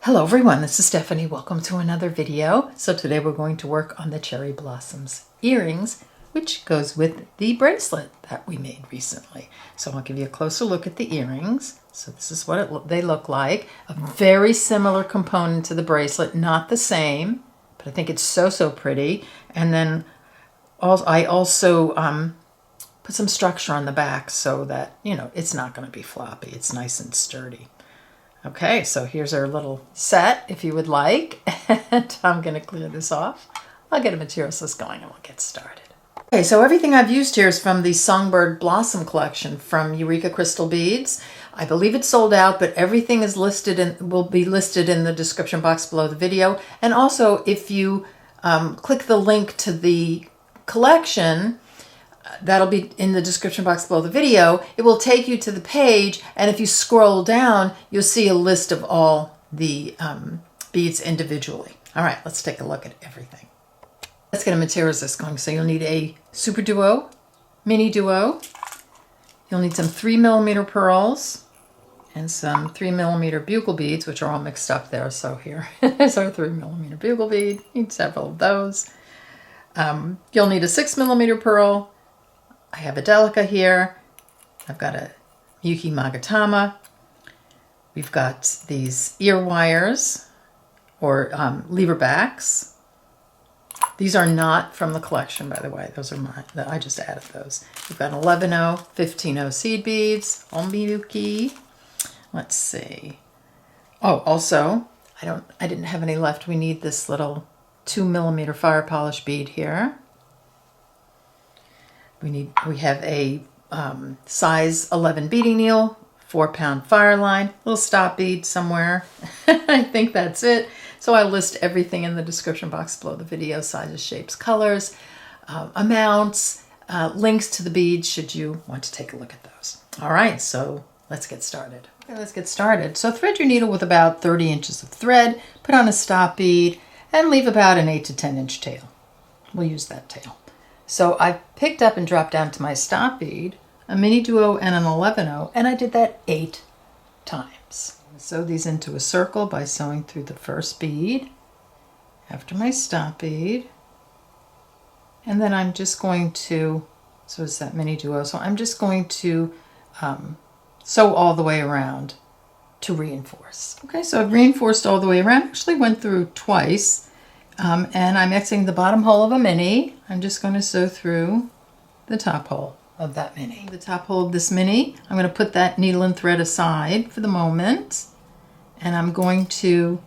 Hello everyone, this is Stephanie. Welcome to another video. So today we're going to work on the cherry blossoms earrings, which goes with the bracelet that we made recently. So I'll give you a closer look at the earrings. So this is what they look like. A very similar component to the bracelet, not the same, but I think it's so pretty. And then I also put some structure on the back so that, you know, it's not going to be floppy. It's nice and sturdy. Okay, so here's our little set, if you would like, and I'm going to clear this off. I'll get a materials list going and we'll get started. Okay, so everything I've used here is from the Songbird Blossom collection from Eureka Crystal Beads. I believe it's sold out, but everything is listed and will be listed in the description box below the video. And also, if you click the link to the collection, that'll be in the description box below the video. It will take you to the page, and if you scroll down, you'll see a list of all the beads individually. All right, let's take a look at everything. Let's get a materials list going. So you'll need a super duo, mini duo. You'll need some 3mm pearls and some 3mm bugle beads, which are all mixed up there. So here is our 3mm bugle bead. Need several of those. You'll need a 6mm pearl. I have a Delica here. I've got a Yuki Magatama. We've got these ear wires or lever backs. These are not from the collection, by the way. Those are mine. I just added those. We've got 11-0, 15-0 seed beads, Omiyuki. Let's see. Oh, also, I didn't have any left. We need this little 2mm fire polish bead here. We have a size 11 beading needle, 4-pound Fireline, little stop bead somewhere. I think that's it. So I list everything in the description box below the video: sizes, shapes, colors, amounts, links to the beads should you want to take a look at those. All right, so let's get started. Okay, let's get started. So thread your needle with about 30 inches of thread, put on a stop bead, and leave about an 8 to 10 inch tail. We'll use that tail. So I picked up and dropped down to my stop bead, a mini duo and an 11-0, and I did that 8 times. Sew these into a circle by sewing through the first bead after my stop bead. And then I'm just going to, so it's that mini duo, so I'm just going to sew all the way around to reinforce. Okay, so I've reinforced all the way around. Actually went through twice. And I'm exiting the bottom hole of a mini. I'm just going to sew through the top hole of that mini. The top hole of this mini, I'm going to put that needle and thread aside for the moment. And I'm going to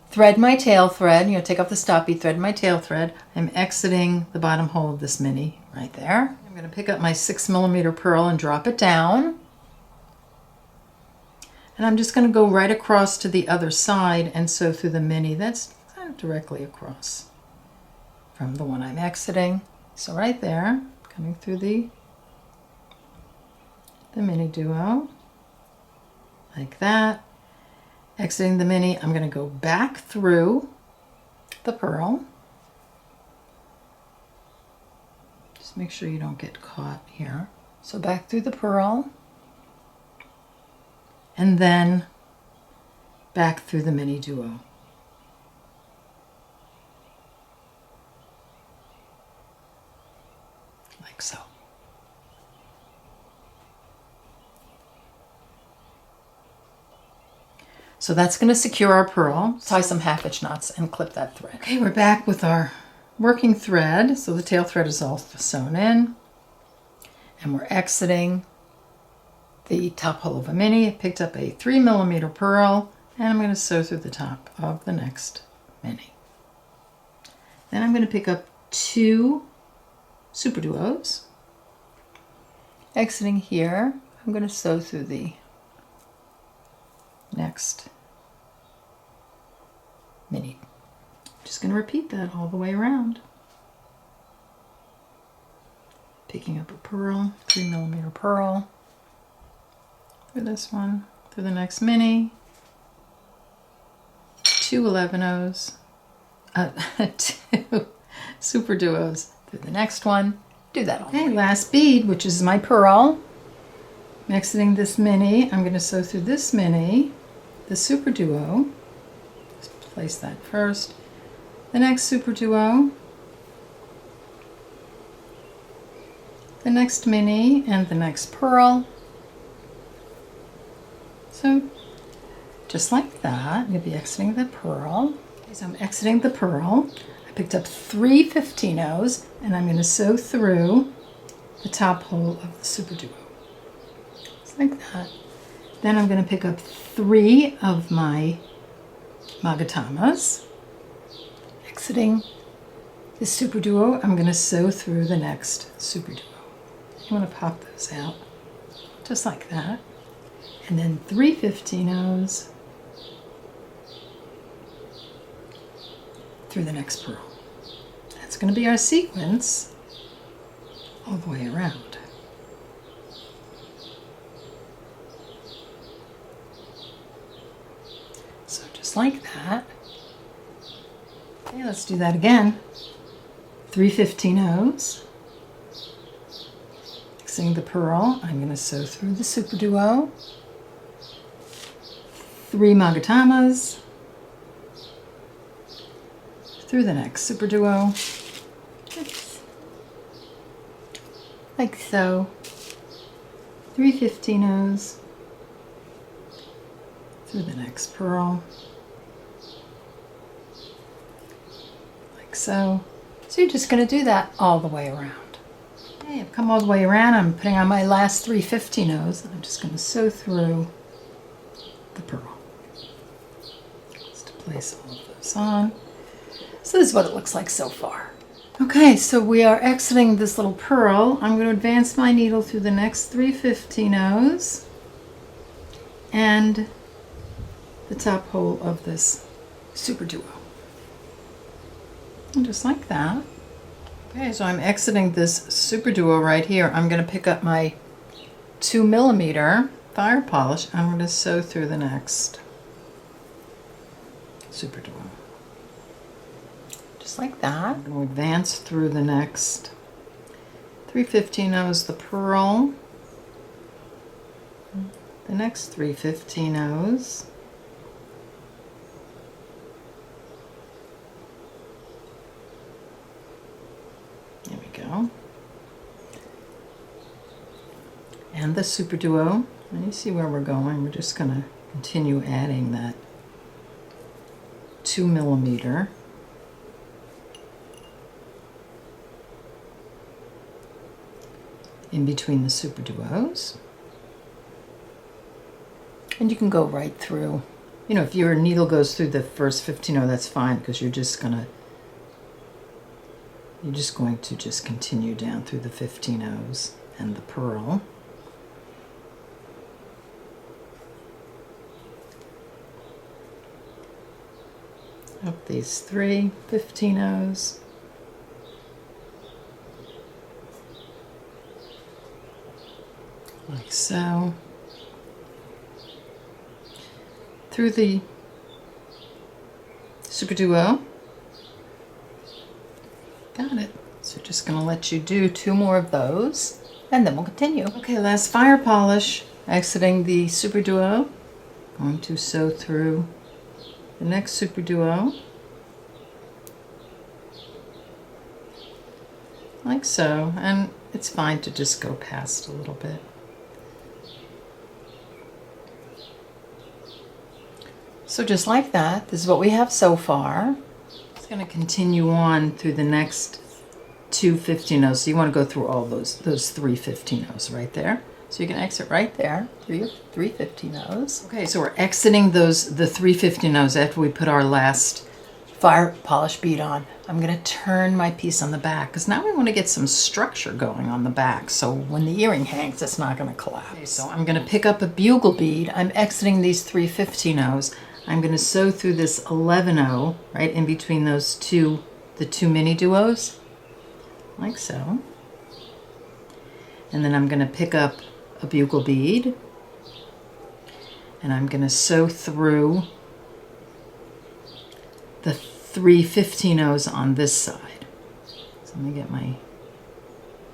thread my tail thread. Take off the stop bead, thread my tail thread. I'm exiting the bottom hole of this mini right there. I'm going to pick up my 6mm pearl and drop it down. And I'm just going to go right across to the other side and sew through the mini. That's directly across from the one I'm exiting. So right there, coming through the mini duo, like that. Exiting the mini, I'm going to go back through the pearl. Just make sure you don't get caught here. So back through the pearl, and then back through the mini duo. Like so. So that's going to secure our pearl. Tie some 1/2-inch knots and clip that thread. Okay, we're back with our working thread. So the tail thread is all sewn in. And we're exiting the top hole of a mini. I picked up a 3mm pearl, and I'm going to sew through the top of the next mini. Then I'm going to pick up 2 super duos. Exiting here, I'm going to sew through the next mini. Just going to repeat that all the way around. Picking up a pearl, 3mm pearl, through this one, through the next mini, 2 11-0s, 2 super duos through the next one. Do that all. Okay, last bead, which is my pearl. I'm exiting this mini. I'm going to sew through this mini, the super duo, place that first. The next super duo, the next mini, and the next pearl. So just like that, you'll be exiting the pearl. Okay, so I'm exiting the pearl. I picked up 3 15-ohs and I'm going to sew through the top hole of the super duo. Just like that. Then I'm going to pick up 3 of my magatamas. Exiting the super duo, I'm going to sew through the next super duo. You want to pop those out just like that. And then 3 15-ohs through the next pearl. That's going to be our sequence all the way around. So just like that. Okay, let's do that again. 3 15-ohs. Exiting the pearl, I'm going to sew through the super duo. 3 magatamas through the next super duo, like so. 3 15-ohs through the next pearl, like so. So you're just going to do that all the way around. Okay, I've come all the way around. I'm putting on my last 3 15-ohs. I'm just going to sew through the pearl. Just to place all of those on. So this is what it looks like so far. Okay, so we are exiting this little pearl. I'm going to advance my needle through the next 3 15-ohs and the top hole of this super duo. And just like that. Okay, so I'm exiting this super duo right here. I'm going to pick up my 2mm fire polish. I'm going to sew through the next super duo. Just like that. I'm going to advance through the next 3 15-ohs, the pearl, the next 3 15-ohs, there we go, and the super duo. And you see where we're going. We're just going to continue adding that 2mm in between the super duos. And you can go right through. You know, if your needle goes through the first 15-oh, that's fine, because you're just going to just continue down through the 15-ohs and the pearl. Up these 3 15-ohs. Like so. Through the super duo. Got it. So just going to let you do 2 more of those and then we'll continue. Okay, last fire polish. Exiting the super duo. Going to sew through the next super duo. Like so. And it's fine to just go past a little bit. So just like that, this is what we have so far. It's going to continue on through the next 2 15-ohs. So you want to go through all those 3 15-ohs right there. So you can exit right there, 3 15-ohs. Okay, so we're exiting the 3 15-ohs after we put our last fire polish bead on. I'm going to turn my piece on the back because now we want to get some structure going on the back. So when the earring hangs, it's not going to collapse. Okay, so I'm going to pick up a bugle bead. I'm exiting these 3 15-ohs. I'm going to sew through this 11-oh right in between those the 2 mini duos, like so. And then I'm going to pick up a bugle bead and I'm going to sew through the 3 15-ohs on this side. So let me get my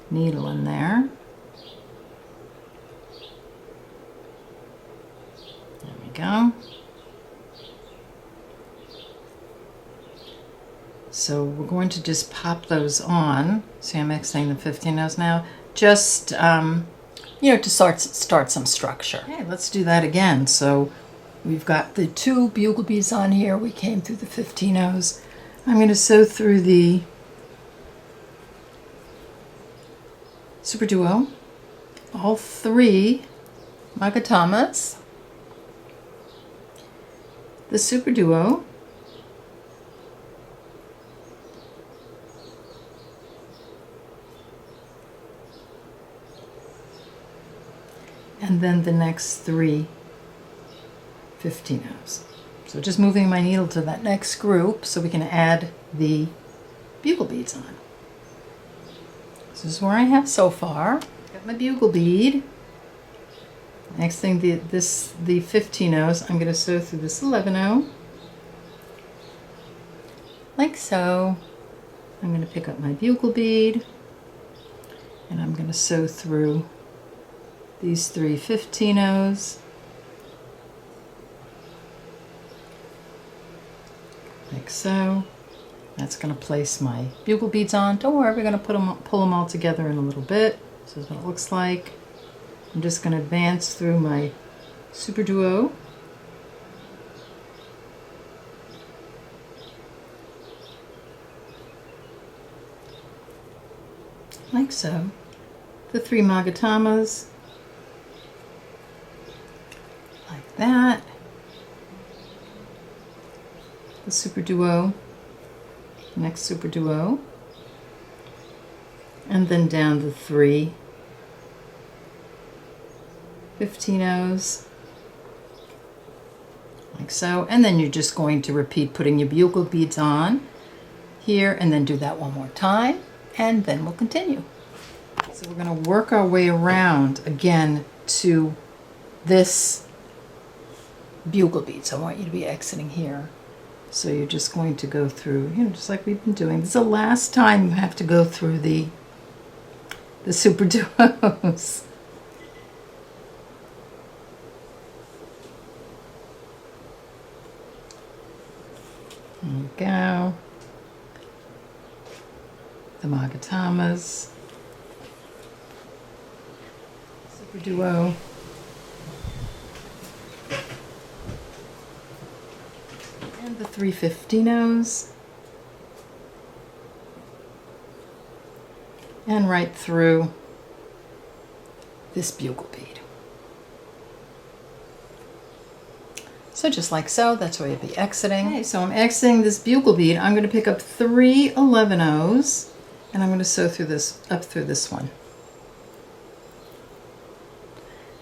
needle in there. There we go. So we're going to just pop those on. See, I'm mixing the 15 those now. Just, you know, to start some structure. Okay, let's do that again. So we've got the 2 bugle beads on here. We came through the 15-0s. I'm going to sew through the super duo, all 3 magatamas, the super duo, and then the next 3 15-0s. So just moving my needle to that next group so we can add the bugle beads on. This is where I have so far. Got my bugle bead. Next thing, the 15-0s, I'm going to sew through this 11-0, like so. I'm going to pick up my bugle bead, and I'm going to sew through these 3 15-0s, like so. That's going to place my bugle beads on. Don't worry, we're going to pull them all together in a little bit. This is what it looks like. I'm just going to advance through my super duo. Like so. The 3 magatamas. Like that. The super duo. Next super duo. And then down the 3 15-0s, like so. And then you're just going to repeat putting your bugle beads on here, and then do that one more time, and then we'll continue. So we're going to work our way around again to this bugle bead. So I want you to be exiting here. So you're just going to go through, you know, just like we've been doing. This is the last time you have to go through the super duos. There you go. The magatamas, super duo, and the 3 15-0s, and right through this bugle bead. So just like so, that's where you'll be exiting. Okay, so I'm exiting this bugle bead. I'm going to pick up 3 11-0s, and I'm going to sew through this, up through this one.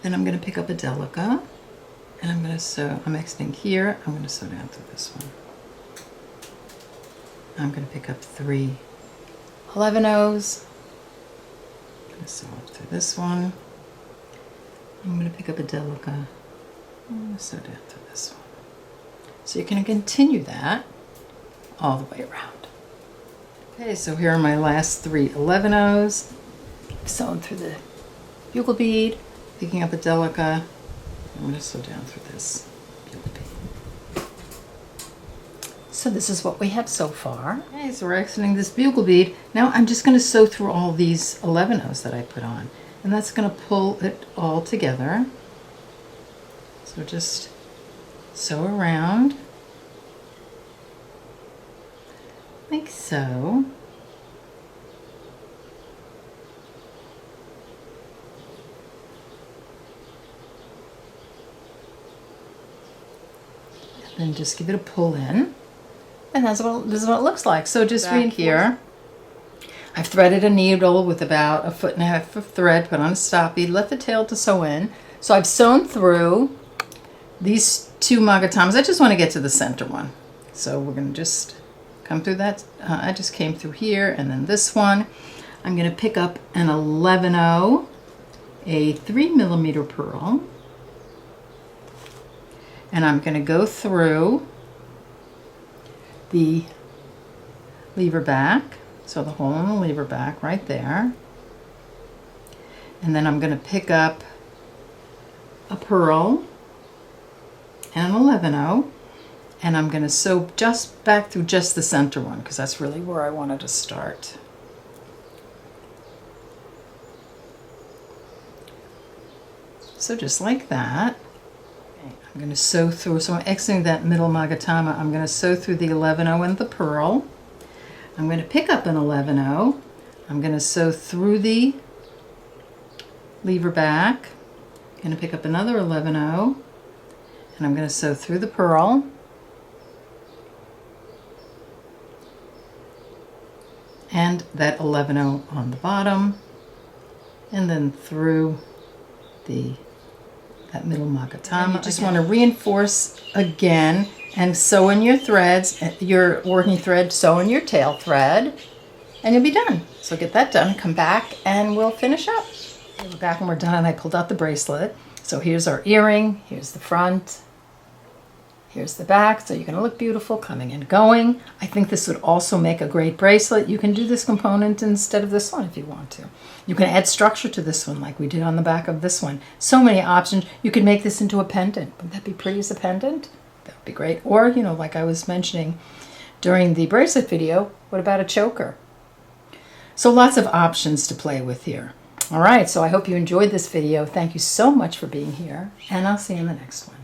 Then I'm going to pick up a delica, and I'm going to sew, I'm exiting here, I'm going to sew down through this one. I'm going to pick up 3 11-0s, I'm going to sew up through this one. I'm going to pick up a delica, I'm going to sew down through this one. So you're going to continue that all the way around. Okay, so here are my last 3 11-0s. Sewing through the bugle bead, picking up a delica. I'm going to sew down through this bugle bead. So this is what we have so far. Okay, so we're exiting this bugle bead. Now I'm just going to sew through all these 11-0s that I put on. And that's going to pull it all together. So just sew around like so. And then just give it a pull in. And this is what it looks like. So just read here. I've threaded a needle with about 1.5 feet of thread, put on a stop bead, left the tail to sew in. So I've sewn through these 2 magatamas. I just want to get to the center one. So we're going to just come through that. I just came through here, and then this one. I'm going to pick up an 11-0, a 3mm purl, and I'm going to go through the lever back, so the hole in the lever back right there, and then I'm going to pick up a purl and an 11-0, And I'm going to sew just back through just the center one because that's really where I wanted to start. So just like that. I'm going to sew through, so I'm exiting that middle magatama. I'm going to sew through the 11-0 and the purl. I'm going to pick up an 11-0. I'm going to sew through the lever back. I'm going to pick up another 11-0, and I'm going to sew through the purl. And that 11-0 on the bottom, and then through that middle magatama. You just want to reinforce again and sew in your threads, your working thread, sew in your tail thread, and you'll be done. So get that done, come back, and we'll finish up. We're back and we're done, and I pulled out the bracelet. So here's our earring, here's the front, here's the back, so you're going to look beautiful coming and going. I think this would also make a great bracelet. You can do this component instead of this one if you want to. You can add structure to this one like we did on the back of this one. So many options. You could make this into a pendant. Wouldn't that be pretty as a pendant? That would be great. Or, you know, like I was mentioning during the bracelet video, what about a choker? So lots of options to play with here. All right, so I hope you enjoyed this video. Thank you so much for being here, and I'll see you in the next one.